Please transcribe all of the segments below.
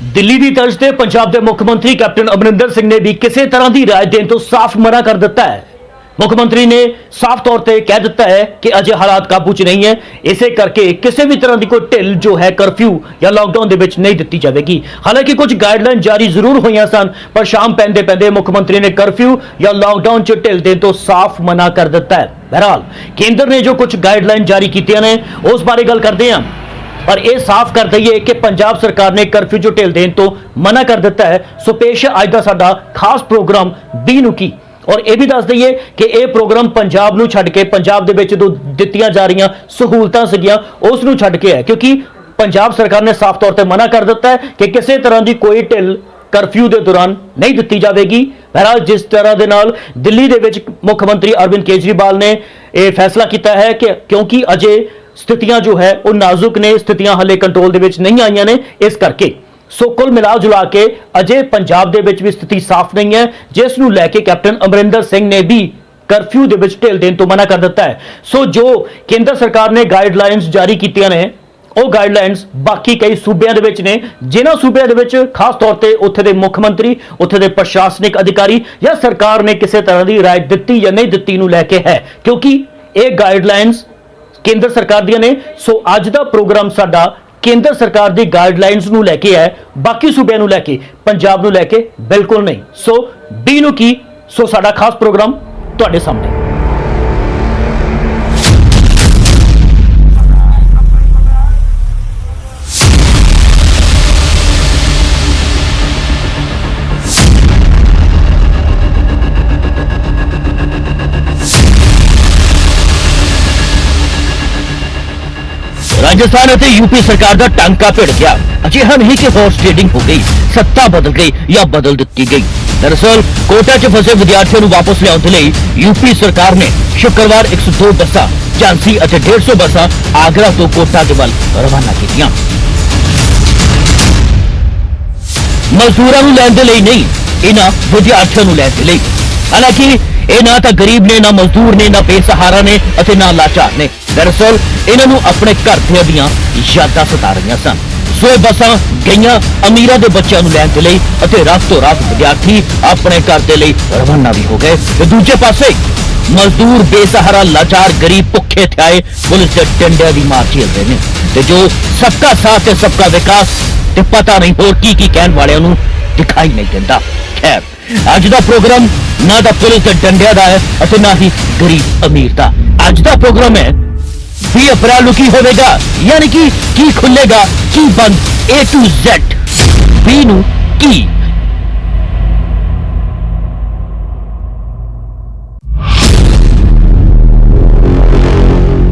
ਦਿੱਲੀ ਦੀ ਤਰਜ਼ ਤੇ ਪੰਜਾਬ ਦੇ ਮੁੱਖ ਮੰਤਰੀ ਕੈਪਟਨ ਅਮਰਿੰਦਰ ਸਿੰਘ ਨੇ ਵੀ ਕਿਸੇ ਤਰ੍ਹਾਂ ਦੀ ਰਾਏ ਦੇਣ ਤੋਂ ਸਾਫ਼ ਮਨਾ ਕਰ ਦਿੱਤਾ ਹੈ। ਮੁੱਖ ਮੰਤਰੀ ਨੇ ਸਾਫ਼ ਤੌਰ ਤੇ ਕਹਿ ਦਿੱਤਾ ਹੈ ਕਿ ਅਜੇ ਹਾਲਾਤ ਕਾਬੂ 'ਚ ਨਹੀਂ ਹੈ, ਇਸੇ ਕਰਕੇ ਕਿਸੇ ਵੀ ਤਰ੍ਹਾਂ ਦੀ ਕੋਈ ਢਿੱਲ ਜੋ ਹੈ ਕਰਫਿਊ ਜਾਂ ਲਾਕਡਾਊਨ ਦੇ ਵਿੱਚ ਨਹੀਂ ਦਿੱਤੀ ਜਾਵੇਗੀ। ਹਾਲਾਂਕਿ ਕੁਝ ਗਾਈਡਲਾਈਨ ਜਾਰੀ ਜ਼ਰੂਰ ਹੋਈਆਂ ਸਨ, ਪਰ ਸ਼ਾਮ ਪੈਂਦੇ ਪੈਂਦੇ ਮੁੱਖ ਮੰਤਰੀ ਨੇ ਕਰਫਿਊ ਜਾਂ ਲਾਕਡਾਊਨ 'ਚ ਢਿੱਲ ਦੇਣ ਤੋਂ ਸਾਫ਼ ਮਨਾ ਕਰ ਦਿੱਤਾ ਹੈ। ਬਹਰਹਾਲ ਕੇਂਦਰ ਨੇ ਜੋ ਕੁਝ ਗਾਈਡਲਾਈਨ ਜਾਰੀ ਕੀਤੀਆਂ ਨੇ ਉਸ ਬਾਰੇ ਗੱਲ ਕਰਦੇ ਹਾਂ, पर यह साफ कर दईए कि पंजाब सरकार ने कर्फ्यू जो ढिल देने तो मना कर दिता है। सो पेश है अज का साडा खास प्रोग्राम बी नू की, और यह भी दस दईए कि यह प्रोग्राम पंजाब नू छड्ड के पंजाब दे विच जो दित्तियां जा रही सहूलतां सीगियां उस नू छड्ड के है, क्योंकि पंजाब सरकार ने साफ तौर पर मना कर दिता है कि किसी तरह की कोई ढिल कर्फ्यू के दौरान नहीं दी जाएगी। बहरहाल जिस तरह के नाल दिल्ली दे विच मुख मंत्री अरविंद केजरीवाल ने यह फैसला किया है कि क्योंकि अजे स्थितियां जो है वो नाजुक ने, स्थितियां हले कंट्रोल दे विच नहीं आईयां ने, इस करके सो कुल मिला जुला के अजे पंजाब दे विच भी स्थिति साफ नहीं है, जिस नूं लैके कैप्टन अमरिंदर सिंह ने भी कर्फ्यू दे विच ढिल देण तो मना कर दिता है। सो जो केंद्र सरकार ने गाइडलाइनस जारी कीतियां ने ਉਹ ਗਾਈਡਲਾਈਨਸ ਬਾਕੀ ਕਈ ਸੂਬਿਆਂ ਦੇ ਵਿੱਚ ਨੇ, ਜਿਨ੍ਹਾਂ ਸੂਬਿਆਂ ਦੇ ਵਿੱਚ ਖਾਸ ਤੌਰ ਤੇ ਉੱਥੇ ਦੇ ਮੁੱਖ ਮੰਤਰੀ, ਉੱਥੇ ਦੇ ਪ੍ਰਸ਼ਾਸਨਿਕ ਅਧਿਕਾਰੀ ਜਾਂ ਸਰਕਾਰ ਨੇ ਕਿਸੇ ਤਰ੍ਹਾਂ ਦੀ ਰਾਏ ਦਿੱਤੀ ਜਾਂ ਨਹੀਂ ਦਿੱਤੀ ਨੂੰ ਲੈ ਕੇ ਹੈ, ਕਿਉਂਕਿ ਇਹ ਗਾਈਡਲਾਈਨਸ ਕੇਂਦਰ ਸਰਕਾਰ ਦੀਆਂ ਨੇ। ਸੋ ਅੱਜ ਦਾ ਪ੍ਰੋਗਰਾਮ ਸਾਡਾ ਕੇਂਦਰ ਸਰਕਾਰ ਦੀ ਗਾਈਡਲਾਈਨਸ ਨੂੰ ਲੈ ਕੇ ਹੈ, ਬਾਕੀ ਸੂਬਿਆਂ ਨੂੰ ਲੈ ਕੇ, ਪੰਜਾਬ ਨੂੰ ਲੈ ਕੇ ਬਿਲਕੁਲ ਨਹੀਂ। ਸੋ ਬੀ ਨੂੰ ਕੀ, ਸੋ ਸਾਡਾ ਖਾਸ ਪ੍ਰੋਗਰਾਮ ਤੁਹਾਡੇ ਸਾਹਮਣੇ। राजस्थान और यूपी सरकार का टांका भिड़ गया। अजिहा नहीं कि हॉर्स ट्रेडिंग हो गई, सत्ता बदल गई या बदल दी गई। दरअसल कोटा च फसे विद्यार्थियों को वापस लियाउण लई यूपी सरकार ने शुक्रवार 102 बसां झांसी और 150 बसां आगरा तो कोटा के वल रवाना कीतियां। मजदूरां नूं लैण दे लई नहीं, इन्हां विद्यार्थियों नूं लैण दे लई। हालांकि ਇਹ ਨਾ ਤਾਂ ਗਰੀਬ ਨੇ, ਨਾ ਮਜ਼ਦੂਰ ਨੇ, ਨਾ ਬੇਸਹਾਰਾ ਨੇ ਅਤੇ ਨਾ ਲਾਚਾਰ ਨੇ। ਦਰਅਸਲ ਇਹਨਾਂ ਨੂੰ ਆਪਣੇ ਘਰ ਦੀਆਂ ਯਾਦਾਂ ਸਤਾ ਰਹੀਆਂ ਸਨ। ਸੋ ਇਹ ਬੱਸਾਂ ਗਈਆਂ ਅਮੀਰਾਂ ਦੇ ਬੱਚਿਆਂ ਨੂੰ ਲੈਣ ਦੇ ਲਈ ਅਤੇ ਰਾਤੋਂ ਰਾਤ ਵਿਦਿਆਰਥੀ ਆਪਣੇ ਘਰ ਦੇ ਲਈ ਰਵਾਨਾ ਵੀ ਹੋ ਗਏ। ਤੇ ਦੂਜੇ ਪਾਸੇ ਮਜ਼ਦੂਰ, ਬੇਸਹਾਰਾ, ਲਾਚਾਰ, ਗਰੀਬ ਭੁੱਖੇ ਥਿਆਏ ਪੁਲਿਸ ਦੇ ਡੰਡਿਆਂ ਦੀ ਮਾਰ ਝੇਲ ਰਹੇ ਨੇ। ਤੇ ਜੋ ਸਬਕਾ ਸਾਥ ਤੇ ਸਬਕਾ ਵਿਕਾਸ ਤੇ ਪਤਾ ਨਹੀਂ ਹੋਰ ਕੀ ਕਹਿਣ ਵਾਲਿਆਂ ਨੂੰ ਦਿਖਾਈ ਨਹੀਂ ਦਿੰਦਾ। ਖੈਰ ਅੱਜ ਦਾ ਪ੍ਰੋਗਰਾਮ ਨਾ ਤਾਂ ਪੁਲਿਸ ਦੇ ਡੰਡਿਆਂ ਦਾ ਹੈ ਅਤੇ ਨਾ ਹੀ ਗਰੀਬ ਅਮੀਰ ਦਾ। ਅੱਜ ਦਾ ਪ੍ਰੋਗਰਾਮ ਹੈ 20 ਅਪ੍ਰੈਲ ਨੂੰ ਕੀ ਹੋਵੇਗਾ, ਯਾਨੀ ਕਿ ਕੀ ਖੁੱਲੇਗਾ, ਕੀ ਬੰਦ, A to Z। B ਨੂੰ ਕੀ।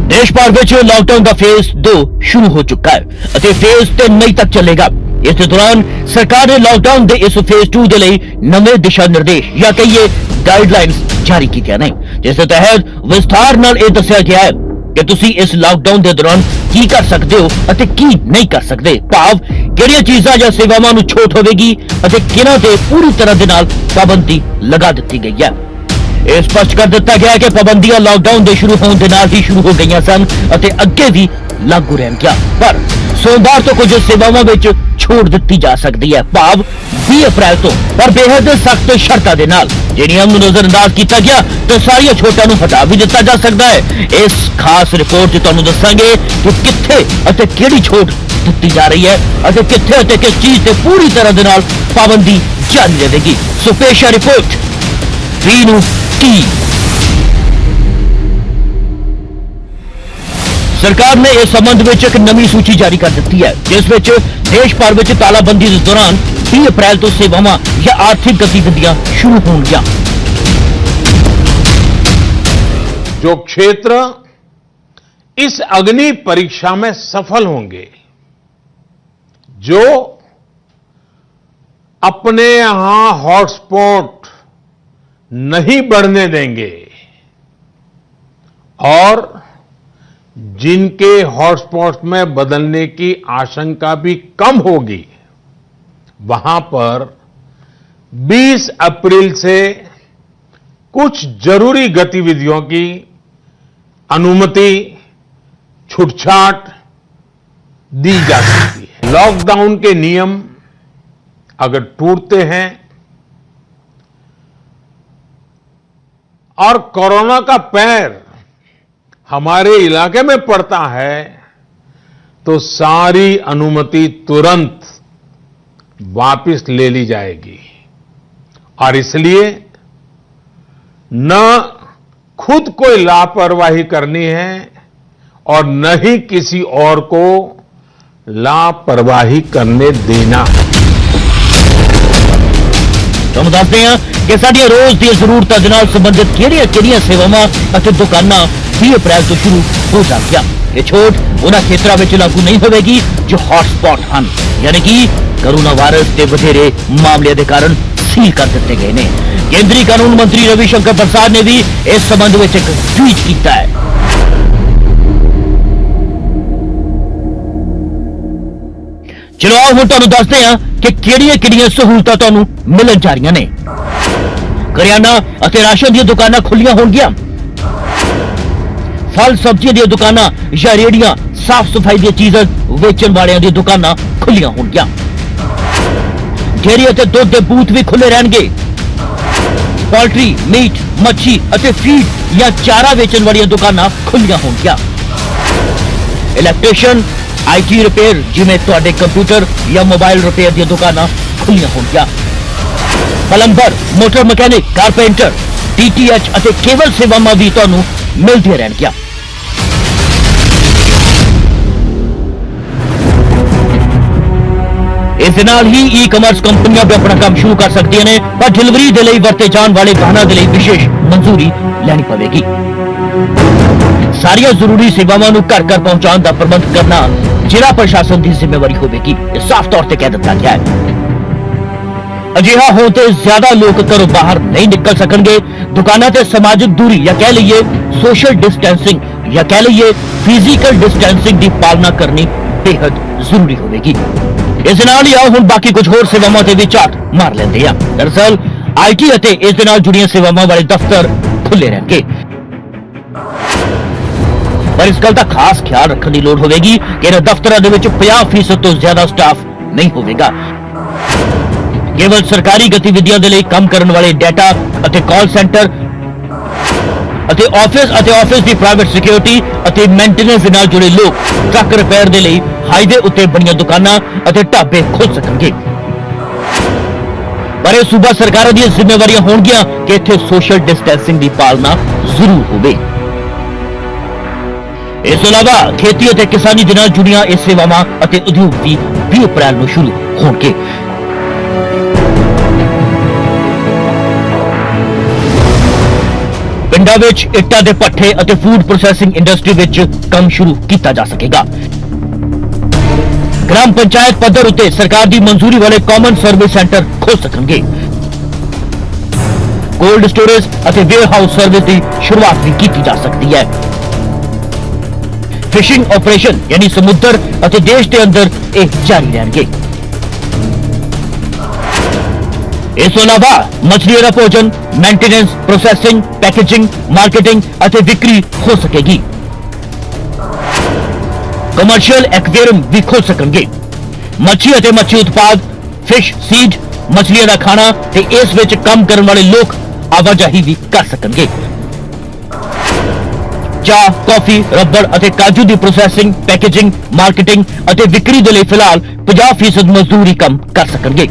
देश भर में लॉकडाउन का फेज 2 शुरू हो चुका है और फेज 3 मई तक चलेगा। इस दौरान सरकार ने लॉकडाउन के इस फेज 2 के लिए नवे दिशा निर्देश या कहिए गाइडलाइंस जारी की ने, जिस तहत विस्तार नाल यह दस्या गया है कि तुसी इस लॉकडाउन के दौरान की कर सकते हो और की नहीं कर सकते, भाव किहड़ियां चीज़ां या सेवावां नूं छूट होवेगी और किन्हां ते पूरी तरह दे नाल पाबंदी लगा दी गई है। यह स्पष्ट कर दिता गया कि पाबंदियां लॉकडाउन के शुरू होने के नाल ही शुरू हो गई सन और अगे भी लागू रहणगियां, पर सोमवार तो कुछ सेवावां विच छूट दी जा सकती है, भाव 20 अप्रैल तो, पर बेहद सख्त शर्तां दे नाल। जे नियम नूं नजरअंदाज किया गया तो सारिया छूटां नूं हटा भी दिता जा सकता है। इस खास रिपोर्ट च तुहानूं दस्सांगे कि कित्थे अते किहड़ी छूट दी जा रही है और कित्थे अते किस चीज ते पूरी तरह दे नाल पाबंदी जारी रहेगी। सो पेश है रिपोर्ट बी नूं की। सरकार ने इस संबंध में एक नवी सूची जारी कर दी है, जिस देश भर में तालाबंदी के दौरान 20 अप्रैल तो सेवावां या आर्थिक गतिविधियां शुरू होंगी। जो क्षेत्र इस अग्नि परीक्षा में सफल होंगे, जो अपने यहां हॉटस्पॉट नहीं बढ़ने देंगे और जिनके हॉटस्पॉट में बदलने की आशंका भी कम होगी, वहां पर 20 अप्रैल से कुछ जरूरी गतिविधियों की अनुमति, छूटछाट दी जा सकती है। लॉकडाउन के नियम अगर टूटते हैं और कोरोना का पैर हमारे इलाके में पड़ता है तो सारी अनुमति तुरंत वापस ले ली जाएगी और इसलिए न खुद कोई लापरवाही करनी है और न ही किसी और को लापरवाही करने देना है। ਤੁਹਾਨੂੰ ਦੱਸਦੇ ਹਾਂ ਕਿ ਸਾਡੀਆਂ ਰੋਜ਼ ਦੀਆਂ ਜ਼ਰੂਰਤਾਂ ਦੇ ਨਾਲ ਸੰਬੰਧਿਤ ਕਿਹੜੀਆਂ ਸੇਵਾਵਾਂ ਅਤੇ ਦੁਕਾਨਾਂ 20 ਅਪ੍ਰੈਲ ਤੋਂ ਸ਼ੁਰੂ ਹੋ ਜਾਣਗੀਆਂ। ਇਹ ਛੋਟ ਉਹਨਾਂ ਖੇਤਰਾਂ ਵਿੱਚ ਲਾਗੂ ਨਹੀਂ ਹੋਵੇਗੀ ਜੋ ਹੌਟਸਪੌਟ ਹਨ, ਯਾਨੀ ਕਿ ਕੋਰੋਨਾ ਵਾਇਰਸ ਦੇ ਵਧੇਰੇ ਮਾਮਲਿਆਂ ਦੇ ਕਾਰਨ ਸੀਲ ਕਰ ਦਿੱਤੇ ਗਏ ਨੇ। ਕੇਂਦਰੀ ਕਾਨੂੰਨ ਮੰਤਰੀ ਰਵੀ ਸ਼ੰਕਰ ਪ੍ਰਸਾਦ ਨੇ ਵੀ ਇਸ ਸੰਬੰਧ ਵਿੱਚ ਇੱਕ ਟਵੀਟ ਕੀਤਾ ਹੈ। ਚਲੋ ਆਓ ਹੁਣ ਤੁਹਾਨੂੰ ਦੱਸਦੇ ਹਾਂ ਕਿ ਕਿਹੜੀਆਂ ਸਹੂਲਤਾਂ ਤੁਹਾਨੂੰ ਮਿਲਣ ਜਾ ਰਹੀਆਂ ਨੇ। ਕਰਿਆਨਾ ਅਤੇ ਰਾਸ਼ਨ ਦੀਆਂ ਦੁਕਾਨਾਂ ਖੁੱਲੀਆਂ ਹੋਣਗੀਆਂ। ਫਲ ਸਬਜ਼ੀਆਂ ਦੀਆਂ ਦੁਕਾਨਾਂ ਜਾਂ ਰੇਹੜੀਆਂ, ਸਾਫ਼ ਸਫਾਈ ਦੀਆਂ ਚੀਜ਼ਾਂ ਵੇਚਣ ਵਾਲਿਆਂ ਦੀਆਂ ਦੁਕਾਨਾਂ ਖੁੱਲੀਆਂ ਹੋਣਗੀਆਂ। ਡੇਅਰੀ ਅਤੇ ਦੁੱਧ ਦੇ ਬੂਥ ਵੀ ਖੁੱਲੇ ਰਹਿਣਗੇ। ਪੋਲਟਰੀ, ਮੀਟ, ਮੱਛੀ ਅਤੇ ਫੀਡ ਜਾਂ ਚਾਰਾ ਵੇਚਣ ਵਾਲੀਆਂ ਦੁਕਾਨਾਂ ਖੁੱਲੀਆਂ ਹੋਣਗੀਆਂ। ਇਲੈਕਟ੍ਰੀਸ਼ੀਅਨ, ਆਈਟੀ ਰਿਪੇਅਰ ਜਿਵੇਂ ਤੁਹਾਡੇ ਕੰਪਿਊਟਰ ਜਾਂ ਮੋਬਾਈਲ ਰਿਪੇਅਰ ਦੀਆਂ ਦੁਕਾਨਾਂ ਖੁੱਲੀਆਂ ਹੋਣਗੀਆਂ। Plumber, motor mechanic, carpenter, DTH ਅਤੇ ਕੇਬਲ ਸੇਵਾਵਾਂ ਵੀ ਤੁਹਾਨੂੰ ਮਿਲਦੀਆਂ ਰਹਿਣਗੀਆਂ। ਇਸ ਦੇ ਨਾਲ ਹੀ ਈ-ਕਮਰਸ ਕੰਪਨੀਆਂ ਵੀ ਆਪਣਾ ਕੰਮ ਸ਼ੁਰੂ ਕਰ ਸਕਦੀਆਂ ਨੇ, ਪਰ ਡਿਲੀਵਰੀ ਦੇ ਲਈ ਵਰਤੇ ਜਾਣ ਵਾਲੇ ਵਾਹਨਾਂ ਦੇ ਲਈ ਵਿਸ਼ੇਸ਼ ਮਨਜ਼ੂਰੀ ਲੈਣੀ ਪਵੇਗੀ। ਸਾਰੀਆਂ ਜ਼ਰੂਰੀ ਸੇਵਾਵਾਂ ਨੂੰ ਘਰ ਘਰ ਪਹੁੰਚਾਉਣ ਦਾ ਪ੍ਰਬੰਧ ਕਰਨਾ ਜ਼ਿਲ੍ਹਾ ਪ੍ਰਸ਼ਾਸਨ ਦੀ ਜ਼ਿੰਮੇਵਾਰੀ ਹੋਵੇਗੀ। ਇਹ ਸਾਫ਼ ਤੌਰ ਤੇ ਕਹਿ ਦਿੱਤਾ ਗਿਆ ਹੈ। ਅਜਿਹਾ ਹੋਣ ਤੇ ਜ਼ਿਆਦਾ ਲੋਕ ਘਰੋਂ ਬਾਹਰ ਨਹੀਂ ਨਿਕਲ ਸਕਣਗੇ। ਦੁਕਾਨਾਂ ਤੇ ਸਮਾਜਿਕ ਦੂਰੀ ਜਾਂ ਕਹਿ ਲਈਏ ਸੋਸ਼ਲ ਡਿਸਟੈਂਸਿੰਗ ਜਾਂ ਕਹਿ ਲਈਏ ਫਿਜ਼ੀਕਲ ਡਿਸਟੈਂਸਿੰਗ ਦੀ ਪਾਲਣਾ ਕਰਨੀ ਬੇहद ਜ਼ਰੂਰੀ ਹੋਵੇਗੀ। ਇਸ ਦੇ ਨਾਲ ਹੀ ਆਓ ਹੁਣ ਬਾਕੀ ਕੁਝ ਹੋਰ ਸੇਵਾਵਾਂ ਤੇ ਵੀ ਝਾਤ ਮਾਰ ਲੈਂਦੇ ਆ। ਦਰਅਸਲ ਆਈਟੀ ਅਤੇ ਇਸ ਦੇ ਨਾਲ ਜੁੜੀਆਂ ਸੇਵਾਵਾਂ ਵਾਲੇ ਦਫ਼ਤਰ ਖੁੱਲੇ ਰਹਿਣਗੇ, ਪਰ ਇਸ ਗੱਲ ਦਾ ਖਾਸ ਖਿਆਲ ਰੱਖਣ ਦੀ ਲੋੜ ਹੋਵੇਗੀ ਕਿ ਇਹਨਾਂ ਦਫ਼ਤਰਾਂ ਦੇ ਵਿੱਚ 50% ਤੋਂ ਜ਼ਿਆਦਾ ਸਟਾਫ ਨਹੀਂ ਹੋਵੇਗਾ। ਕੇਵਲ ਸਰਕਾਰੀ ਗਤੀਵਿਧੀਆਂ ਦੇ ਲਈ ਕੰਮ ਕਰਨ ਵਾਲੇ ਡਾਟਾ ਅਤੇ ਕਾਲ ਸੈਂਟਰ ਅਤੇ ਆਫਿਸ ਦੀ ਪ੍ਰਾਈਵੇਟ ਸਿਕਿਉਰਿਟੀ ਅਤੇ ਮੇਨਟੇਨੈਂਸ ਦੇ ਨਾਲ ਜੁੜੇ ਲੋਕ ਟਰੱਕ ਰਿਪੇਅਰ ਦੇ ਲਈ ਹਾਈਵੇ ਉੱਤੇ ਬਣੀਆਂ ਦੁਕਾਨਾਂ ਅਤੇ ਢਾਬੇ ਖੋਲ ਸਕਣਗੇ। ਪਰ ਇਹ ਸੂਬਾ ਸਰਕਾਰਾਂ ਦੀਆਂ ਜ਼ਿੰਮੇਵਾਰੀਆਂ ਹੋਣਗੀਆਂ ਕਿ ਇੱਥੇ ਸੋਸ਼ਲ ਡਿਸਟੈਂਸਿੰਗ ਦੀ ਪਾਲਣਾ ਜ਼ਰੂਰ ਹੋਵੇ। ਇਸ ਤੋਂ ਇਲਾਵਾ ਖੇਤੀ ਅਤੇ ਕਿਸਾਨੀ ਦੇ ਨਾਲ ਜੁੜੀਆਂ ਇਹ ਸੇਵਾਵਾਂ ਅਤੇ ਉਦਯੋਗ ਵੀ 20 ਅਪ੍ਰੈਲ ਨੂੰ ਸ਼ੁਰੂ ਹੋਣਗੇ। ਪਿੰਡਾਂ ਵਿੱਚ ਇੱਟਾਂ ਦੇ ਭੱਠੇ ਅਤੇ ਫੂਡ ਪ੍ਰੋਸੈਸਿੰਗ ਇੰਡਸਟਰੀ ਵਿੱਚ ਕੰਮ ਸ਼ੁਰੂ ਕੀਤਾ ਜਾ ਸਕੇਗਾ। ਗ੍ਰਾਮ ਪੰਚਾਇਤ ਪੱਧਰ ਉੱਤੇ ਸਰਕਾਰ ਦੀ ਮਨਜ਼ੂਰੀ ਵਾਲੇ ਕਾਮਨ ਸਰਵਿਸ ਸੈਂਟਰ ਖੁੱਲ ਸਕਣਗੇ। ਕੋਲਡ ਸਟੋਰੇਜ ਅਤੇ ਵੇਅਰ ਹਾਊਸ ਸਰਵਿਸ ਦੀ ਸ਼ੁਰੂਆਤ ਵੀ ਕੀਤੀ ਜਾ ਸਕਦੀ ਹੈ। ਫਿਸ਼ਿੰਗ ਆਪਰੇਸ਼ਨ ਯਾਨੀ ਸਮੁੰਦਰ ਅਤੇ ਦੇਸ਼ ਦੇ ਅੰਦਰ ਇਹ ਜਾਰੀ ਰਹਿਣਗੇ। ਇਸ ਤੋਂ ਇਲਾਵਾ ਮਛਲੀਆਂ ਦਾ ਭੋਜਨ, ਮੇਨਟੇਨੈਂਸ, ਪ੍ਰੋਸੈਸਿੰਗ, ਪੈਕੇਜਿੰਗ, ਮਾਰਕੀਟਿੰਗ ਅਤੇ ਵਿਕਰੀ ਹੋ ਸਕੇਗੀ। ਕਮਰਸ਼ੀਅਲ ਐਕਵੇਰੀਅਮ ਵੀ ਖੁੱਲ ਸਕਣਗੇ। ਮੱਛੀ ਅਤੇ ਮੱਛੀ ਉਤਪਾਦ, ਫਿਸ਼ ਸੀਡ, ਮਛਲੀਆਂ ਦਾ ਖਾਣਾ ਤੇ ਇਸ ਵਿੱਚ ਕੰਮ ਕਰਨ ਵਾਲੇ ਲੋਕ ਆਵਾਜਾਈ ਵੀ ਕਰ ਸਕਣਗੇ। ਚਾਹ, ਕਾਫੀ, ਰਬੜ ਅਤੇ ਕਾਜੂ ਦੀ ਪ੍ਰੋਸੈਸਿੰਗ, ਪੈਕੇਜਿੰਗ, ਮਾਰਕੀਟਿੰਗ ਅਤੇ ਵਿਕਰੀ ਦੇ ਲਈ ਫਿਲਹਾਲ 50% ਮਜ਼ਦੂਰ ਹੀ ਕੰਮ ਕਰ ਸਕਣਗੇ।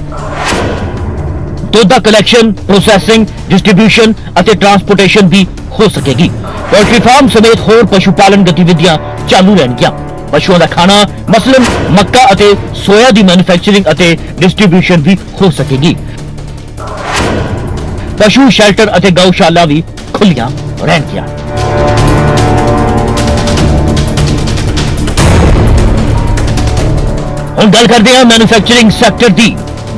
ਦੁੱਧ ਦਾ ਕਲੈਕਸ਼ਨ, ਪ੍ਰੋਸੈਸਿੰਗ, ਡਿਸਟ੍ਰੀਬਿਊਸ਼ਨ ਅਤੇ ਟਰਾਂਸਪੋਰਟੇਸ਼ਨ ਵੀ ਹੋ ਸਕੇਗੀ। ਪੋਲਟਰੀ ਫਾਰਮ ਸਮੇਤ ਹੋਰ ਪਸ਼ੂ ਪਾਲਣ ਗਤੀਵਿਧੀਆਂ ਚਾਲੂ ਰਹਿਣਗੀਆਂ। ਪਸ਼ੂਆਂ ਦਾ ਖਾਣਾ ਮਸਲਨ ਮੱਕਾ ਅਤੇ ਸੋਇਆ ਦੀ ਮੈਨੂਫੈਕਚਰਿੰਗ ਅਤੇ ਡਿਸਟ੍ਰੀਬਿਊਸ਼ਨ ਵੀ ਹੋ ਸਕੇਗੀ। ਪਸ਼ੂ ਸ਼ੈਲਟਰ ਅਤੇ ਗਊਸ਼ਾਲਾ ਵੀ ਖੁੱਲੀਆਂ ਰਹਿਣਗੀਆਂ। ਹੁਣ ਗੱਲ ਕਰਦੇ ਹਾਂ ਮੈਨੂਫੈਕਚਰਿੰਗ ਸੈਕਟਰ ਦੀ।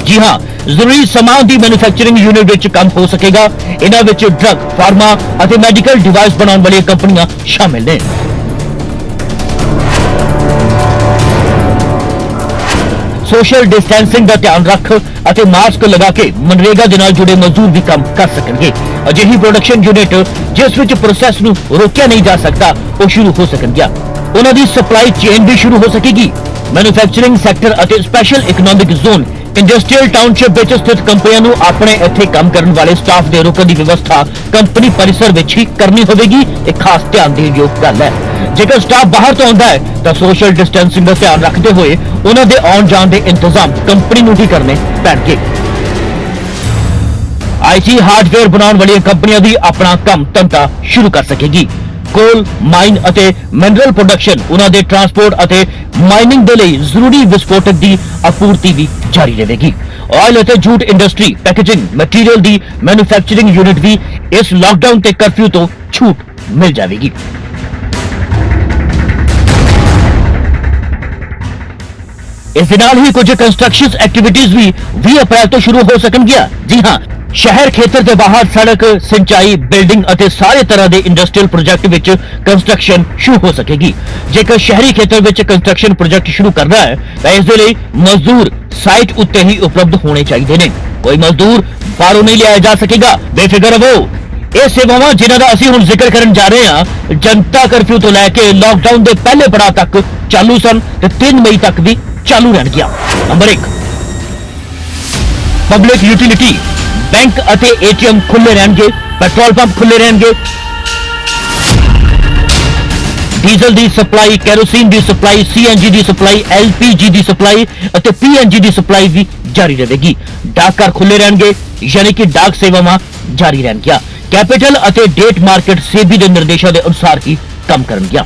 ਜੀ ਹਾਂ, ਜ਼ਰੂਰੀ ਸਮਾਨ ਦੀ ਮੈਨੂਫੈਕਚਰਿੰਗ ਯੂਨਿਟ ਵਿੱਚ ਕੰਮ ਹੋ ਸਕੇਗਾ। ਇਹਨਾਂ ਵਿੱਚ ਡਰੱਗ, ਫਾਰਮਾ ਅਤੇ ਮੈਡੀਕਲ ਡਿਵਾਈਸ ਬਣਾਉਣ ਵਾਲੀਆਂ ਕੰਪਨੀਆਂ ਸ਼ਾਮਿਲ ਨੇ। ਸੋਸ਼ਲ ਡਿਸਟੈਂਸਿੰਗ ਦਾ ਧਿਆਨ ਰੱਖ ਅਤੇ ਮਾਸਕ ਲਗਾ ਕੇ ਮਨਰੇਗਾ ਦੇ ਨਾਲ ਜੁੜੇ ਮਜ਼ਦੂਰ ਵੀ ਕੰਮ ਕਰ ਸਕਣਗੇ। ਅਜਿਹੀ ਪ੍ਰੋਡਕਸ਼ਨ ਯੂਨਿਟ ਜਿਸ ਵਿੱਚ ਪ੍ਰੋਸੈਸ ਨੂੰ ਰੋਕਿਆ ਨਹੀਂ ਜਾ ਸਕਦਾ ਉਹ ਸ਼ੁਰੂ ਹੋ ਸਕਣਗੀਆਂ। ਉਹਨਾਂ ਦੀ ਸਪਲਾਈ ਚੇਨ ਵੀ ਸ਼ੁਰੂ ਹੋ ਸਕੇਗੀ। ਮੈਨੂਫੈਕਚਰਿੰਗ ਸੈਕਟਰ ਅਤੇ special economic zone industrial township ਵਿੱਚ ਸਥਿਤ ਕੰਪਨੀਆਂ ਨੂੰ ਆਪਣੇ ਇੱਥੇ ਕੰਮ ਕਰਨ ਵਾਲੇ ਸਟਾਫ ਦੇ ਰੋਕਣ ਦੀ ਵਿਵਸਥਾ ਕੰਪਨੀ ਪਰਿਸਰ ਵਿੱਚ ਹੀ ਕਰਨੀ ਹੋਵੇਗੀ। ਇਹ ਖਾਸ ਧਿਆਨ ਦੇਣ ਯੋਗ ਗੱਲ ਹੈ। ਜੇਕਰ ਸਟਾਫ ਬਾਹਰ ਤੋਂ ਆਉਂਦਾ ਹੈ ਤਾਂ ਸੋਸ਼ਲ ਡਿਸਟੈਂਸਿੰਗ ਦਾ ਧਿਆਨ ਰੱਖਦੇ ਹੋਏ ਉਹਨਾਂ ਦੇ ਆਉਣ ਜਾਣ ਦੇ ਇੰਤਜ਼ਾਮ ਕੰਪਨੀ ਨੂੰ ਹੀ ਕਰਨੇ ਪੈਣਗੇ। ਆਈਟੀ ਹਾਰਡਵੇਅਰ ਬਣਾਉਣ ਵਾਲੀਆਂ ਕੰਪਨੀਆਂ ਵੀ ਆਪਣਾ ਕੰਮ ਧੰਦਾ ਸ਼ੁਰੂ ਕਰ ਸਕੇਗੀ। ਕੋਲ ਮਾਈਨ ਅਤੇ ਮਿਨਰਲ ਪ੍ਰੋਡਕਸ਼ਨ, ਉਹਨਾਂ ਦੇ ਟਰਾਂਸਪੋਰਟ ਅਤੇ ਮਾਈਨਿੰਗ ਦੇ ਲਈ ਜ਼ਰੂਰੀ ਵਿਸਫੋਟਕ ਦੀ ਆਪੂਰਤੀ ਵੀ ਜਾਰੀ ਰਹੇਗੀ। ਆਇਲ ਅਤੇ ਜੂਟ ਇੰਡਸਟਰੀ, ਪੈਕੇਜਿੰਗ ਮਟੀਰੀਅਲ ਦੀ ਮੈਨੂਫੈਕਚਰਿੰਗ ਯੂਨਿਟ ਵੀ ਇਸ ਲਾਕਡਾਊਨ ਤੇ ਕਰਫਿਊ ਤੋਂ ਛੂਟ ਮਿਲ ਜਾਵੇਗੀ। ਇਸ ਦੇ ਨਾਲ ਹੀ ਕੁਝ ਕੰਸਟਰਕਸ਼ਨ ਐਕਟੀਵਿਟੀਜ਼ ਵੀ 20 ਅਪ੍ਰੈਲ ਤੋਂ ਸ਼ੁਰੂ ਹੋ ਸਕਣਗੀਆਂ। ਜੀ ਹਾਂ, ਸ਼ਹਿਰ ਖੇਤਰ ਦੇ ਬਾਹਰ ਸੜਕ, ਸਿੰਚਾਈ, ਬਿਲਡਿੰਗ ਅਤੇ ਸਾਰੇ ਤਰ੍ਹਾਂ ਦੇ ਇੰਡਸਟਰੀਅਲ ਪ੍ਰੋਜੈਕਟ ਵਿੱਚ ਕੰਸਟਰਕਸ਼ਨ ਸ਼ੁਰੂ ਹੋ ਸਕੇਗੀ। ਜੇਕਰ ਸ਼ਹਿਰੀ ਖੇਤਰ ਵਿੱਚ ਕੰਸਟਰਕਸ਼ਨ ਪ੍ਰੋਜੈਕਟ ਸ਼ੁਰੂ ਕਰਨਾ ਹੈ ਤਾਂ ਇਸ ਦੇ ਲਈ ਮਜ਼ਦੂਰ ਸਾਈਟ ਉੱਤੇ ਹੀ ਉਪਲਬਧ ਹੋਣੇ ਚਾਹੀਦੇ ਨੇ। ਕੋਈ ਮਜ਼ਦੂਰ ਬਾਹਰੋਂ ਨਹੀਂ ਲਿਆਇਆ ਜਾ ਸਕੇਗਾ। ਬੇਫਿਕਰ ਰਹੋ। ਇਹ ਸੇਵਾਵਾਂ ਜਿਨ੍ਹਾਂ ਦਾ ਅਸੀਂ ਹੁਣ ਜ਼ਿਕਰ ਕਰਨ ਜਾ ਰਹੇ ਹਾਂ, ਜਨਤਾ ਕਰਫਿਊ ਤੋਂ ਲੈ ਕੇ ਲਾਕਡਾਊਨ ਦੇ ਪਹਿਲੇ ਪੜਾਅ ਤੱਕ ਚਾਲੂ ਸਨ ਤੇ 3 ਮਈ ਤੱਕ ਵੀ ਚਾਲੂ ਰਹਿਣਗੀਆਂ। ਨੰਬਰ 1, ਪਬਲਿਕ ਯੂਟਿਲਿਟੀ, बैंक ਅਤੇ एटीएम खुले रहणगे, पेट्रोल पंप खुले रहणगे, डीजल ਦੀ ਸਪਲਾਈ, ਕੈਰੋਸੀਨ ਦੀ ਸਪਲਾਈ, सीएनजी ਦੀ ਸਪਲਾਈ, LPG ਦੀ ਸਪਲਾਈ ਅਤੇ PNG ਦੀ ਸਪਲਾਈ ਵੀ ਜਾਰੀ ਰਹੇਗੀ। ਡਾਕਘਰ ਖੁੱਲੇ ਰਹਿਣਗੇ, ਯਾਨੀ ਕਿ ਡਾਕ ਸੇਵਾਵਾਂ ਜਾਰੀ ਰਹਿਣਗੀਆਂ। ਕੈਪੀਟਲ ਅਤੇ ਡੇਟ ਮਾਰਕੀਟ ਸੇਬੀ ਦੇ ਨਿਰਦੇਸ਼ਾਂ ਦੇ ਅਨੁਸਾਰ ਹੀ ਕੰਮ ਕਰਨਗੀਆਂ।